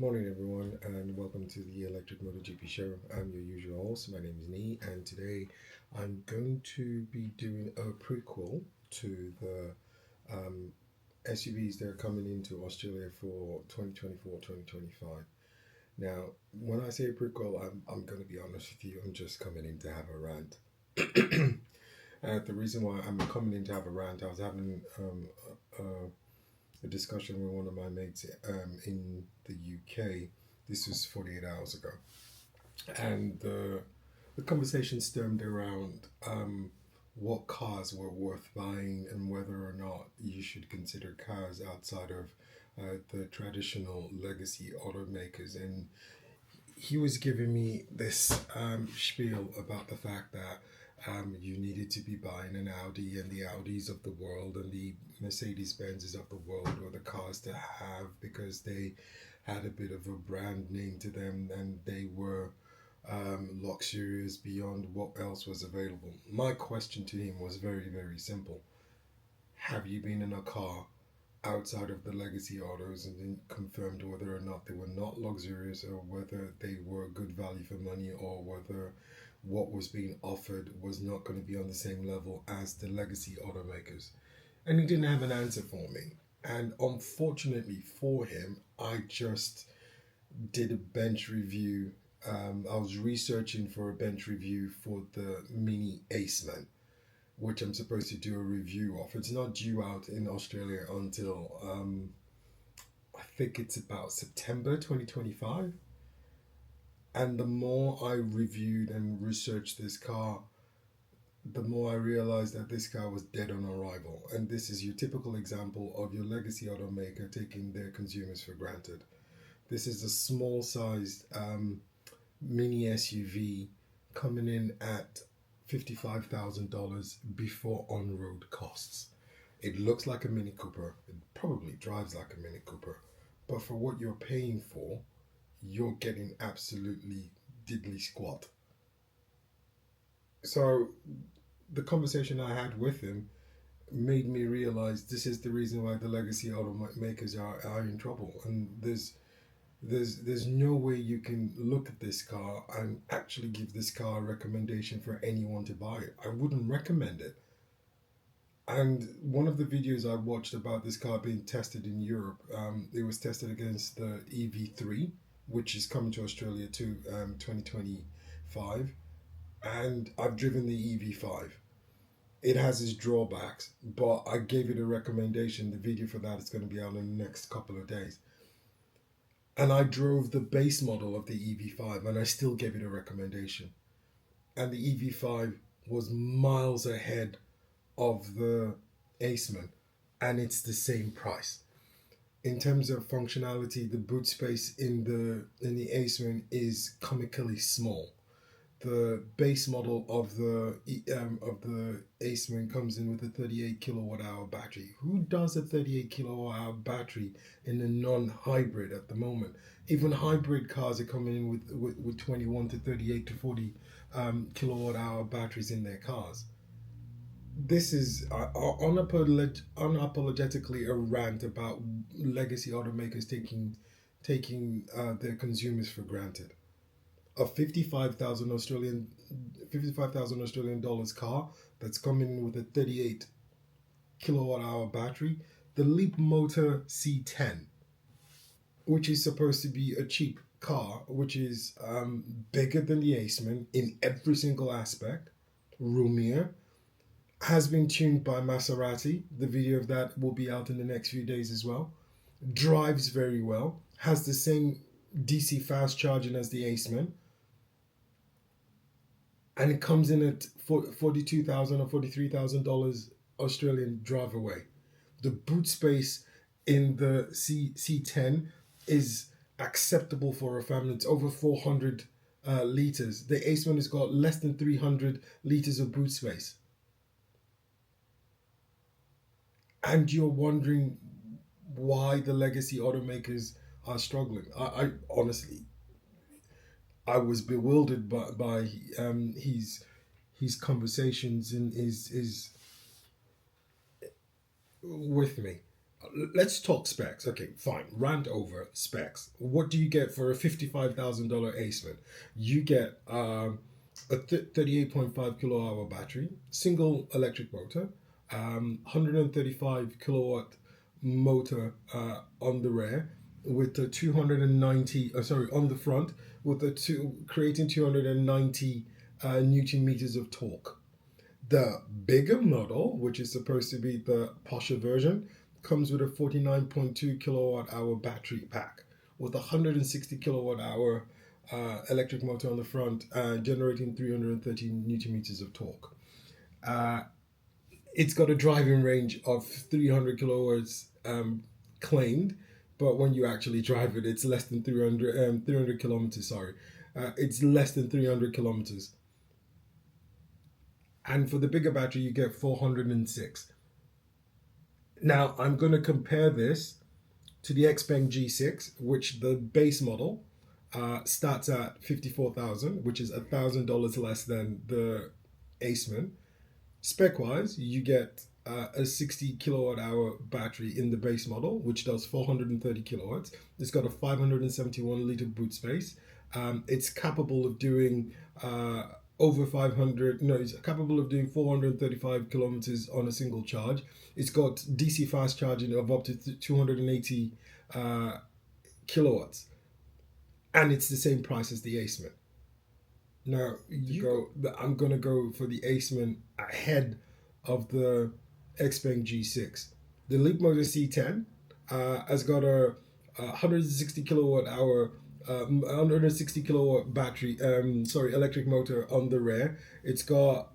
Morning, everyone, and welcome to the Electricmotorgp show. I'm your usual host. My name is Nee, and today I'm going to be doing a prequel to the SUVs that are coming into Australia for 2024-2025. Now, when I say a prequel, I'm going to be honest with you, I'm just coming in to have a rant. The reason why I'm coming in to have a rant, I was having a discussion with one of my mates in the UK. This was 48 hours ago. And the conversation stemmed around what cars were worth buying and whether or not you should consider cars outside of the traditional legacy automakers. And he was giving me this spiel about the fact that you needed to be buying an Audi, and the Audis of the world and the Mercedes Benzes of the world were the cars to have because they had a bit of a brand name to them and they were luxurious beyond what else was available. My question to him was very, very simple. Have you been in a car outside of the legacy autos and then confirmed whether or not they were not luxurious, or whether they were good value for money, or whether what was being offered was not going to be on the same level as the legacy automakers? And he didn't have an answer for me. And unfortunately for him, I just did a bench review. I was researching for a bench review for the Mini Aceman, which I'm supposed to do a review of. It's not due out in Australia until I think it's about September 2025. And the more I reviewed and researched this car, the more I realized that this car was dead on arrival. And this is your typical example of your legacy automaker taking their consumers for granted. This is a small sized mini SUV coming in at $55,000 before on-road costs. It looks like a Mini Cooper. It probably drives like a Mini Cooper. But for what you're paying for, you're getting absolutely diddly squat. So the conversation I had with him made me realize this is the reason why the legacy automakers are in trouble. And there's no way you can look at this car and actually give this car a recommendation for anyone to buy it. I wouldn't recommend it. And one of the videos I watched about this car being tested in Europe, it was tested against the EV3, which is coming to Australia to 2025. And I've driven the EV5. It has its drawbacks, but I gave it a recommendation. The video for that is going to be out in the next couple of days. And I drove the base model of the EV5 and I still gave it a recommendation. And the EV5 was miles ahead of the Aceman, and it's the same price. In terms of functionality, the boot space in the Aceman is comically small. The base model of the Aceman comes in with a 38 kilowatt hour battery. Who does a 38 kilowatt hour battery in a non-hybrid at the moment? Even hybrid cars are coming in with 21 to 38 to 40 kilowatt hour batteries in their cars. This is unapologetically a rant about legacy automakers taking their consumers for granted. A 55,000 Australian dollars car that's coming in with a 38 kilowatt hour battery, the Leapmotor C10, which is supposed to be a cheap car, which is bigger than the Aceman in every single aspect, roomier, has been tuned by Maserati. The video of that will be out in the next few days as well. Drives very well, has the same DC fast charging as the Aceman, and it comes in at $42,000 or $43,000 Australian drive away. The boot space in the C10 is acceptable for a family. It's over 400 liters. The Aceman has got less than 300 liters of boot space. And you're wondering why the legacy automakers are struggling. I honestly, I was bewildered by his conversations and his with me. Let's talk specs. Okay, fine. Rant over specs. What do you get for a $55,000 Aceman? You get a 38.5 kilowatt hour battery, single electric motor, 135 kilowatt motor on the rear, with the 290. On the front with the creating 290 newton meters of torque. The bigger model, which is supposed to be the posher version, comes with a 49.2 kilowatt hour battery pack with a 160 kilowatt hour electric motor on the front, generating 330 newton meters of torque. It's got a driving range of 300 kilowatts claimed, but when you actually drive it, it's less than 300 kilometers. Sorry, it's less than 300 kilometers. And for the bigger battery, you get 406. Now, I'm going to compare this to the Xpeng G6, which the base model starts at 54,000, which is $1,000 less than the Aceman. Spec-wise, you get a 60 kilowatt hour battery in the base model, which does 430 kilowatts. It's got a 571 liter boot space. It's capable of doing it's capable of doing 435 kilometers on a single charge. It's got DC fast charging of up to 280 kilowatts, and it's the same price as the Aceman. Now I'm gonna go for the Aceman ahead of the Xpeng G6. The Leapmotor C10 has got a 160 kilowatt hour 160 kilowatt battery, electric motor on the rear. It's got,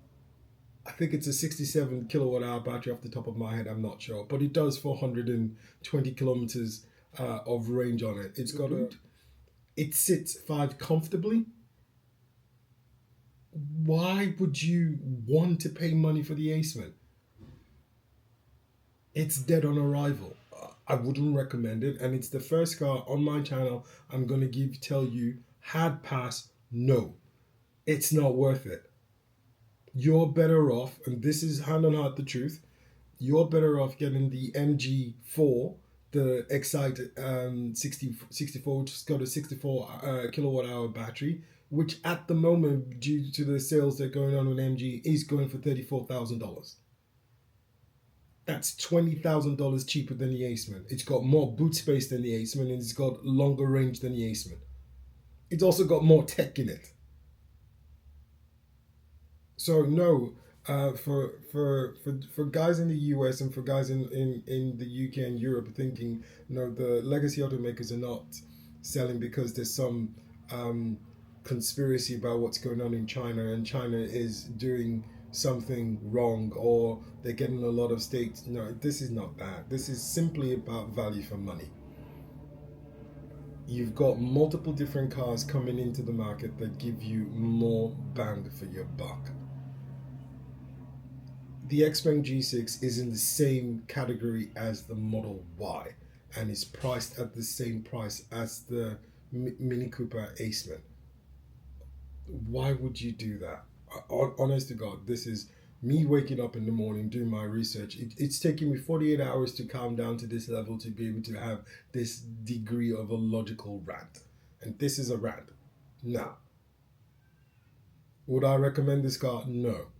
I think it's a 67 kilowatt hour battery off the top of my head, I'm not sure, but it does 420 kilometers of range on it. It sits 5 comfortably. Why would you want to pay money for the Aceman? It's dead on arrival. I wouldn't recommend it, and it's the first car on my channel I'm gonna tell you hard pass, no, it's not worth it. You're better off, and this is hand on heart the truth, you're better off getting the MG4, the Excite 64, which has got a 64 kilowatt hour battery, which at the moment, due to the sales that are going on with MG, is going for $34,000. That's $20,000 cheaper than the Aceman. It's got more boot space than the Aceman, and it's got longer range than the Aceman. It's also got more tech in it. So no, for guys in the US and for guys in the UK and Europe thinking, no, the legacy automakers are not selling because there's some conspiracy about what's going on in China, and China is doing something wrong, or they're getting a lot of states. No, this is not that. This is simply about value for money. You've got multiple different cars coming into the market that give you more bang for your buck. The Xpeng G6 is in the same category as the Model Y and is priced at the same price as the Mini Cooper Aceman. Why would you do that? Honest to God, this is me waking up in the morning doing my research. It's taking me 48 hours to calm down to this level to be able to have this degree of a logical rant. And this is a rant. Now, would I recommend this car? No.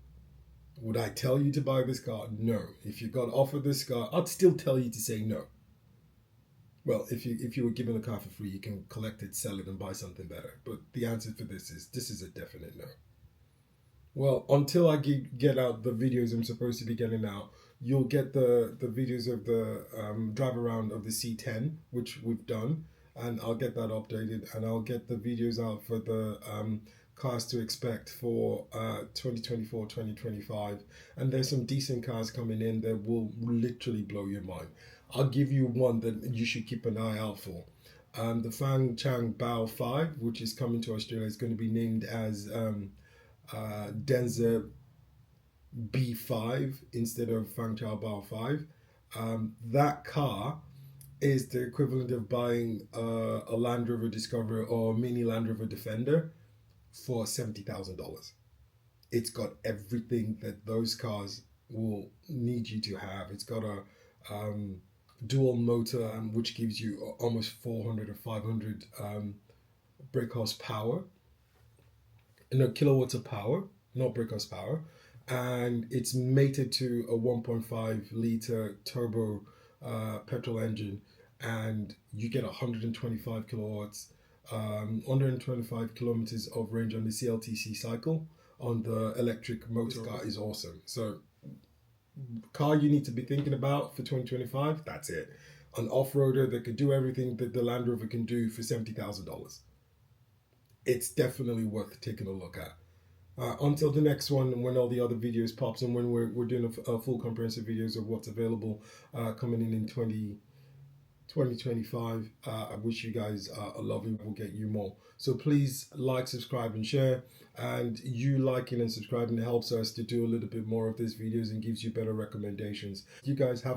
Would I tell you to buy this car? No. If you got offered this car, I'd still tell you to say no. Well, if you were given a car for free, you can collect it, sell it, and buy something better. But the answer for this is a definite no. Well, until I get out the videos I'm supposed to be getting out, you'll get the videos of the drive around of the C10, which we've done, and I'll get that updated, and I'll get the videos out for the cars to expect for 2024, 2025. And there's some decent cars coming in that will literally blow your mind. I'll give you one that you should keep an eye out for. The Fang Chang Bao 5, which is coming to Australia, is going to be named as Denza B5 instead of Fang Chao Bao 5. That car is the equivalent of buying a Land Rover Discoverer or mini Land Rover Defender for $70,000. It's got everything that those cars will need you to have. It's got a dual motor, which gives you almost 400 or 500 brake horsepower, no, kilowatts of power, not brake horsepower, and it's mated to a 1.5 liter turbo petrol engine, and you get 125 kilowatts, 125 kilometers of range on the CLTC cycle on the electric motor. This car is awesome. So, car you need to be thinking about for 2025, that's it. An off-roader that could do everything that the Land Rover can do for $70,000. It's definitely worth taking a look at. Until the next one, when all the other videos pops and when we're doing a full comprehensive videos of what's available coming in 2025, I wish you guys a lovely. We'll get you more. So please like, subscribe, and share. And you liking and subscribing helps us to do a little bit more of these videos and gives you better recommendations. You guys have